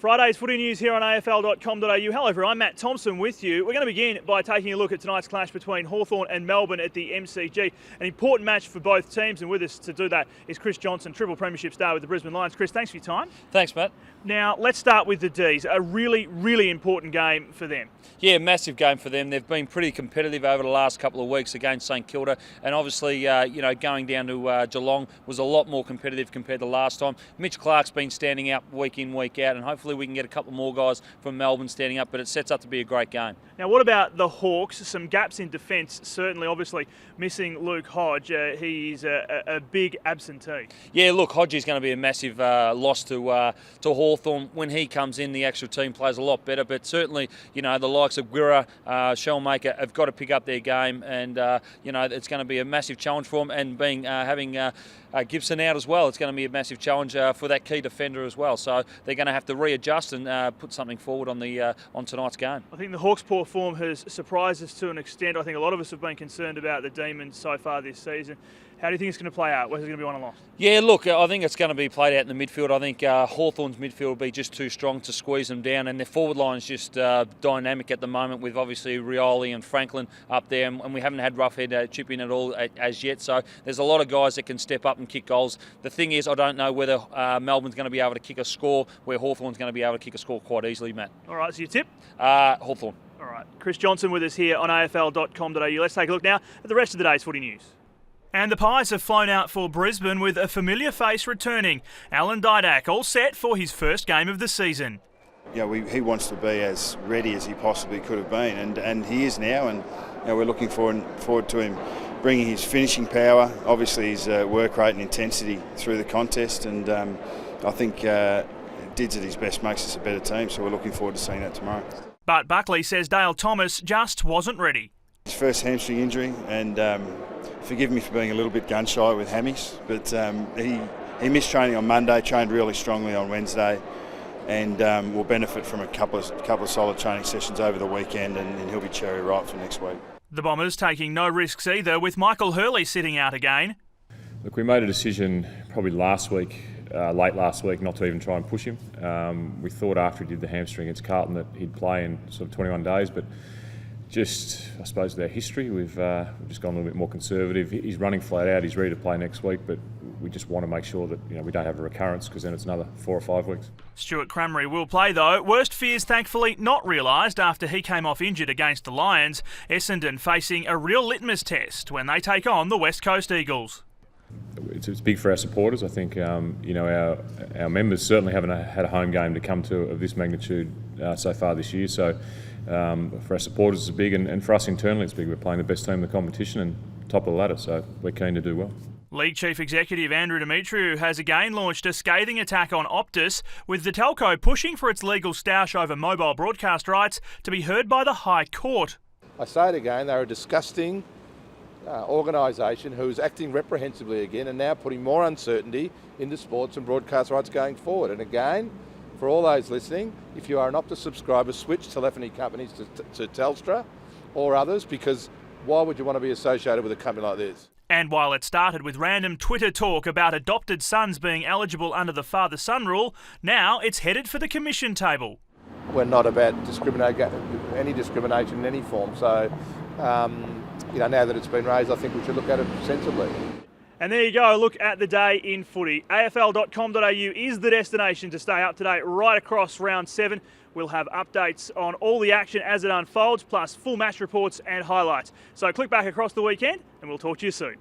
Friday's footy news here on AFL.com.au. Hello everyone, I'm Matt Thompson with you. We're going to begin by taking a look at tonight's clash between Hawthorn and Melbourne at the MCG. An important match for both teams, and with us to do that is Chris Johnson, triple premiership star with the Brisbane Lions. Chris, thanks for your time. Thanks, Matt. Now, let's start with the D's. A really, really important game for them. Yeah, massive game for them. They've been pretty competitive over the last couple of weeks against St Kilda, and obviously, going down to Geelong was a lot more competitive compared to last time. Mitch Clark's been standing up week in, week out, and hopefully we can get a couple more guys from Melbourne standing up, but it sets up to be a great game. Now, what about the Hawks? Some gaps in defence, certainly, obviously, missing Luke Hodge. He's a big absentee. Yeah, look, Hodge is going to be a massive loss to Hawthorn. When he comes in, the actual team plays a lot better, but certainly, the likes of Guerra, Shellmaker have got to pick up their game, and it's going to be a massive challenge for them. And having Gibson out as well, it's going to be a massive challenge for that key defender as well. So they're going to have to readjust and put something forward on tonight's game. I think the Hawks' poor form has surprised us to an extent. I think a lot of us have been concerned about the Demons so far this season. How do you think it's going to play out? Where's it going to be won and lost? Yeah, look, I think it's going to be played out in the midfield. I think Hawthorn's midfield will be just too strong to squeeze them down, and their forward line is just dynamic at the moment with obviously Rioli and Franklin up there, and we haven't had Roughhead chip in at all as yet. So there's a lot of guys that can step up and kick goals. The thing is, I don't know whether Melbourne's going to be able to kick a score where Hawthorn's going to be able to kick a score quite easily, Matt. All right, so your tip? Hawthorn. All right, Chris Johnson with us here on AFL.com.au. Let's take a look now at the rest of the day's footy news. And the Pies have flown out for Brisbane with a familiar face returning. Alan Didak all set for his first game of the season. Yeah, he wants to be as ready as he possibly could have been, and he is now, and we're looking forward to him bringing his finishing power, obviously his work rate and intensity through the contest, and I think Dids at his best makes us a better team, so we're looking forward to seeing that tomorrow. But Buckley says Dale Thomas just wasn't ready. His first hamstring injury, and forgive me for being a little bit gun shy with hammies, but he missed training on Monday, trained really strongly on Wednesday, and will benefit from a couple of solid training sessions over the weekend, and he'll be cherry ripe for next week. The Bombers taking no risks either, with Michael Hurley sitting out again. Look, we made a decision probably late last week, not to even try and push him. We thought after he did the hamstring against Carlton that he'd play in sort of 21 days, but just, I suppose, with our history, we've just gone a little bit more conservative. He's running flat out, he's ready to play next week, but we just want to make sure that we don't have a recurrence, because then it's another 4 or 5 weeks. Stuart Crameri will play though. Worst fears thankfully not realised after he came off injured against the Lions. Essendon facing a real litmus test when they take on the West Coast Eagles. It's big for our supporters. I think our members certainly haven't had a home game to come to of this magnitude so far this year. So for our supporters it's big, and for us internally it's big. We're playing the best team in the competition and top of the ladder, so we're keen to do well. League Chief Executive Andrew Demetriou has again launched a scathing attack on Optus, with the telco pushing for its legal stoush over mobile broadcast rights to be heard by the High Court. I say it again, they're a disgusting organisation who is acting reprehensibly again and now putting more uncertainty into sports and broadcast rights going forward. And again, for all those listening, if you are an Optus subscriber, switch telephony companies to Telstra or others, because why would you want to be associated with a company like this? And while it started with random Twitter talk about adopted sons being eligible under the father-son rule, now it's headed for the commission table. We're not about any discrimination in any form, so now that it's been raised, I think we should look at it sensibly. And there you go, a look at the day in footy. AFL.com.au is the destination to stay up to date right across round 7. We'll have updates on all the action as it unfolds, plus full match reports and highlights. So click back across the weekend and we'll talk to you soon.